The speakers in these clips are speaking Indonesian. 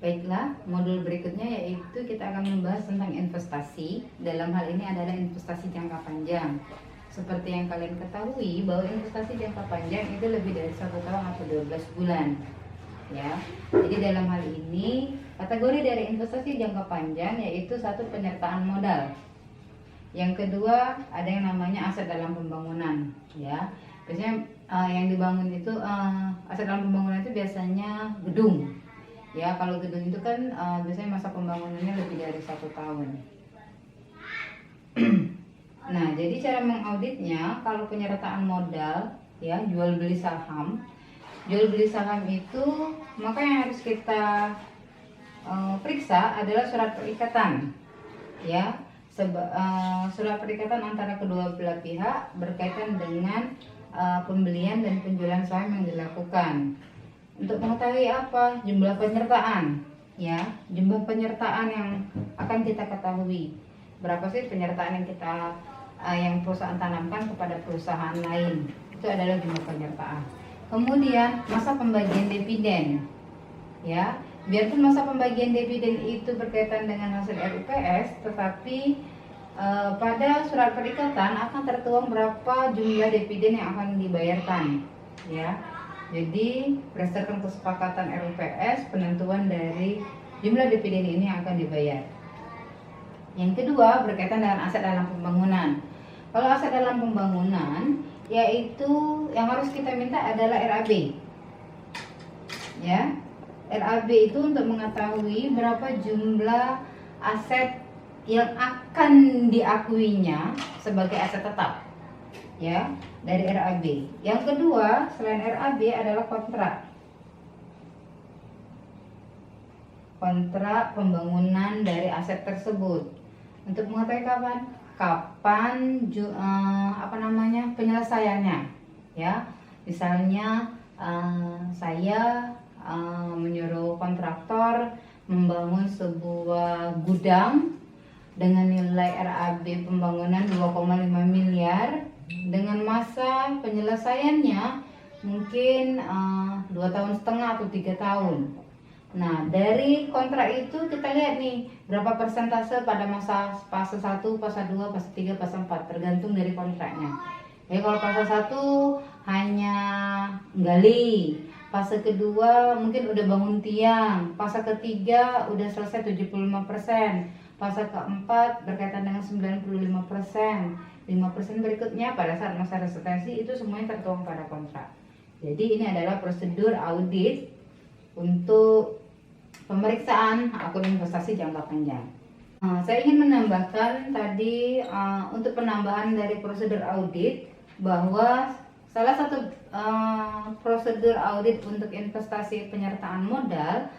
Baiklah, modul berikutnya yaitu kita akan membahas tentang investasi. Dalam hal ini adalah investasi jangka panjang. Seperti yang kalian ketahui bahwa investasi jangka panjang itu lebih dari 1 tahun atau 12 bulan. Ya, jadi dalam hal ini kategori dari investasi jangka panjang yaitu satu, penyertaan modal. Yang kedua, ada yang namanya aset dalam pembangunan. Ya, biasanya yang dibangun itu aset dalam pembangunan itu biasanya gedung. Ya, kalau gedung itu kan biasanya masa pembangunannya lebih dari 1 tahun. Nah, jadi cara mengauditnya, kalau penyertaan modal, ya, jual beli saham. Jual beli saham itu, maka yang harus kita periksa adalah surat perikatan. Ya, surat perikatan antara kedua belah pihak berkaitan dengan pembelian dan penjualan saham yang dilakukan. Untuk mengetahui apa jumlah penyertaan, ya, jumlah penyertaan yang akan kita ketahui, berapa sih penyertaan yang yang perusahaan tanamkan kepada perusahaan lain, itu adalah jumlah penyertaan. Kemudian masa pembagian dividen, ya, biarpun masa pembagian dividen itu berkaitan dengan hasil RUPS, tetapi pada surat perikatan akan tertuang berapa jumlah dividen yang akan dibayarkan, ya. Jadi berdasarkan kesepakatan RUPS, penentuan dari jumlah dividen ini akan dibayar. Yang kedua, berkaitan dengan aset dalam pembangunan. Kalau aset dalam pembangunan, yaitu yang harus kita minta adalah RAB. Ya, RAB itu untuk mengetahui berapa jumlah aset yang akan diakuinya sebagai aset tetap. Ya, dari RAB. Yang kedua, selain RAB adalah kontrak pembangunan dari aset tersebut. Untuk mengetahui kapan penyelesaiannya, ya. Misalnya saya menyuruh kontraktor membangun sebuah gudang dengan nilai RAB pembangunan 2,5 miliar. Dengan masa penyelesaiannya mungkin 2,5 tahun atau 3 tahun. Nah, dari kontrak itu kita lihat nih berapa persentase pada masa fase 1, fase 2, fase 3, fase 4, tergantung dari kontraknya. Jadi kalau fase 1 hanya gali, fase kedua mungkin udah bangun tiang, fase ketiga udah selesai 75%, fase keempat berkaitan dengan 95%. 5% berikutnya pada saat masa restorasi, itu semuanya tertuang pada kontrak. Jadi ini adalah prosedur audit untuk pemeriksaan akun investasi jangka panjang. Saya ingin menambahkan tadi untuk penambahan dari prosedur audit bahwa salah satu prosedur audit untuk investasi penyertaan modal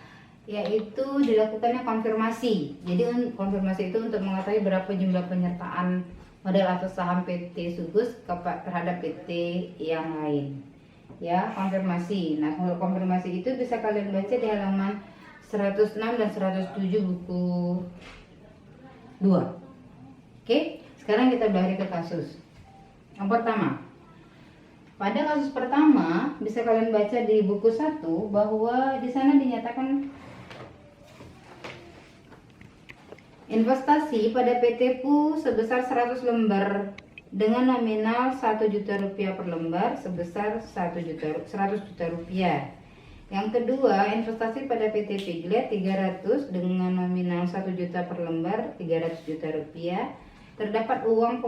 yaitu dilakukannya konfirmasi. Jadi konfirmasi itu untuk mengetahui berapa jumlah penyertaan modal atau saham PT Sugus terhadap PT yang lain. Ya, konfirmasi. Nah, kalau konfirmasi itu bisa kalian baca di halaman 106 dan 107 buku 2. Oke, sekarang kita beralih ke kasus. Yang pertama, pada kasus pertama bisa kalian baca di buku 1 bahwa di sana dinyatakan investasi pada PT PU sebesar 100 lembar dengan nominal 1 juta rupiah per lembar sebesar 100 juta rupiah. Yang kedua, investasi pada PT Piglet 300 dengan nominal 1 juta per lembar 300 juta rupiah. Terdapat uang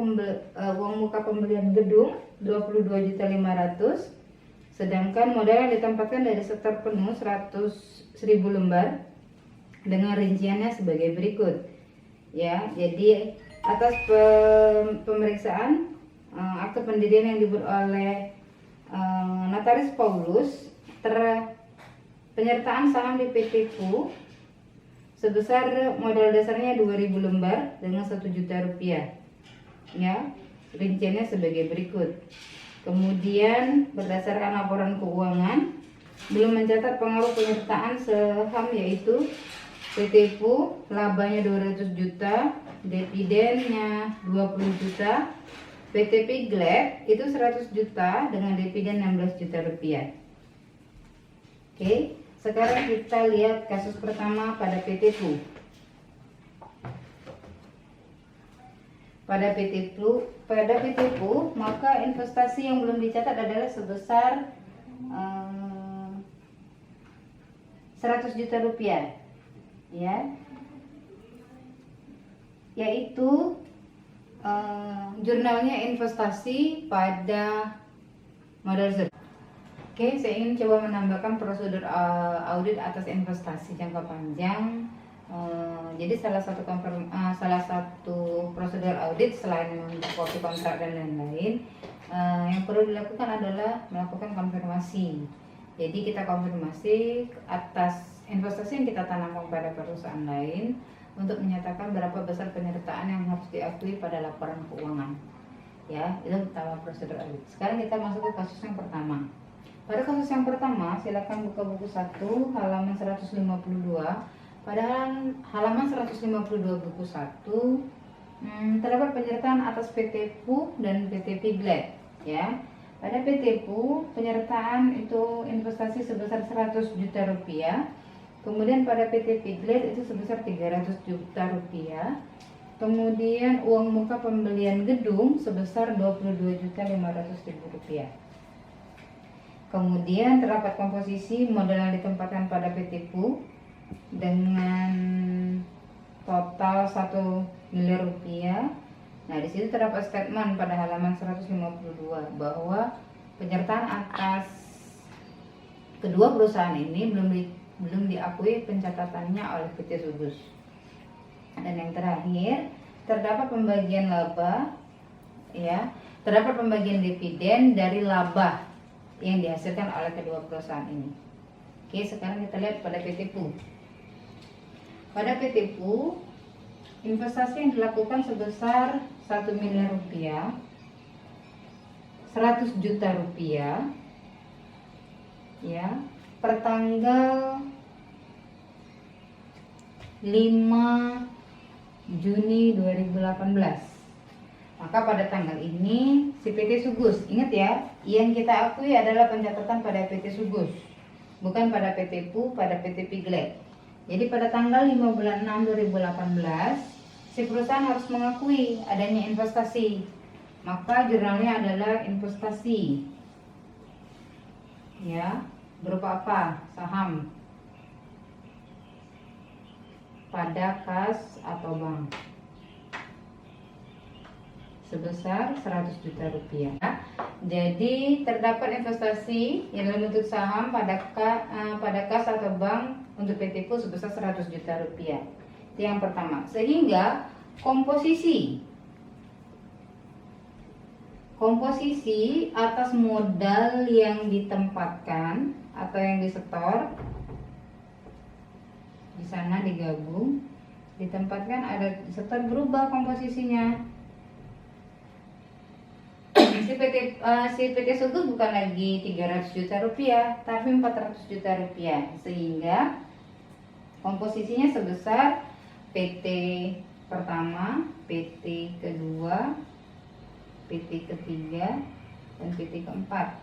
muka pembelian gedung 22.500.000, sedangkan modal yang ditempatkan dari setor penuh 100.000 lembar dengan rinciannya sebagai berikut. Ya, jadi atas pemeriksaan akte pendirian yang dibuat oleh Notaris Paulus, penyertaan saham di PT PU sebesar modal dasarnya 2.000 lembar dengan 1 juta rupiah. Ya, rinciannya sebagai berikut. Kemudian berdasarkan laporan keuangan belum mencatat pengaruh penyertaan saham yaitu PT PU labanya 200 juta, dividennya 20 juta, PT Piglet itu 100 juta dengan dividen 16 juta rupiah. Oke, Sekarang kita lihat kasus pertama pada PT PLU. Pada PT PLU, maka investasi yang belum dicatat adalah sebesar 100 juta rupiah, ya, yaitu jurnalnya investasi pada modal Z. Oke, saya ingin coba menambahkan prosedur audit atas investasi jangka panjang. Jadi salah satu prosedur audit selain copy kontrak dan lain-lain, yang perlu dilakukan adalah melakukan konfirmasi. Jadi kita konfirmasi atas investasi yang kita tanamkan pada perusahaan lain untuk menyatakan berapa besar penyertaan yang harus diakui pada laporan keuangan. Ya, itu pertama prosedur audit. Sekarang kita masuk ke kasus yang pertama. Pada kasus yang pertama, silakan buka buku 1 halaman 152. Pada halaman 152 buku 1 terdapat penyertaan atas PT PLU dan PT Piglet, ya. Pada PT PLU penyertaan itu investasi sebesar 100 juta rupiah. Kemudian pada PT Piglet itu sebesar 300 juta rupiah. Kemudian uang muka pembelian gedung sebesar 22.500.000 rupiah. Kemudian terdapat komposisi modal yang ditempatkan pada PT PLU dengan total 1 miliar rupiah. Nah, di situ terdapat statement pada halaman 152 bahwa penyertaan atas kedua perusahaan ini belum diakui pencatatannya oleh PT Sugus. Dan yang terakhir, terdapat pembagian laba, ya, terdapat pembagian dividen dari laba yang dihasilkan oleh kedua perusahaan ini. Oke, sekarang kita lihat pada PT PLU. Pada PT PLU, investasi yang dilakukan sebesar 1 miliar rupiah, 100 juta rupiah, ya, per tanggal 5 Juni 2018. Maka pada tanggal ini si PT Sugus, ingat ya, yang kita akui adalah pencatatan pada PT Sugus, bukan pada PT PLU, pada PT Piglet. Jadi pada tanggal 5 bulan 6 2018 si perusahaan harus mengakui adanya investasi. Maka jurnalnya adalah investasi, ya, berupa apa? Saham pada kas atau bank sebesar 100 juta rupiah. Jadi terdapat investasi yang dalam bentuk saham pada kas atau bank untuk PT PLU sebesar 100 juta rupiah. Itu yang pertama. Sehingga komposisi atas modal yang ditempatkan atau yang disetor di sana digabung, ditempatkan, ada setor, berubah komposisinya. Si PT Sugus bukan lagi 300 juta rupiah, tapi 400 juta rupiah, sehingga komposisinya sebesar PT pertama, PT kedua, PT ketiga, dan PT keempat.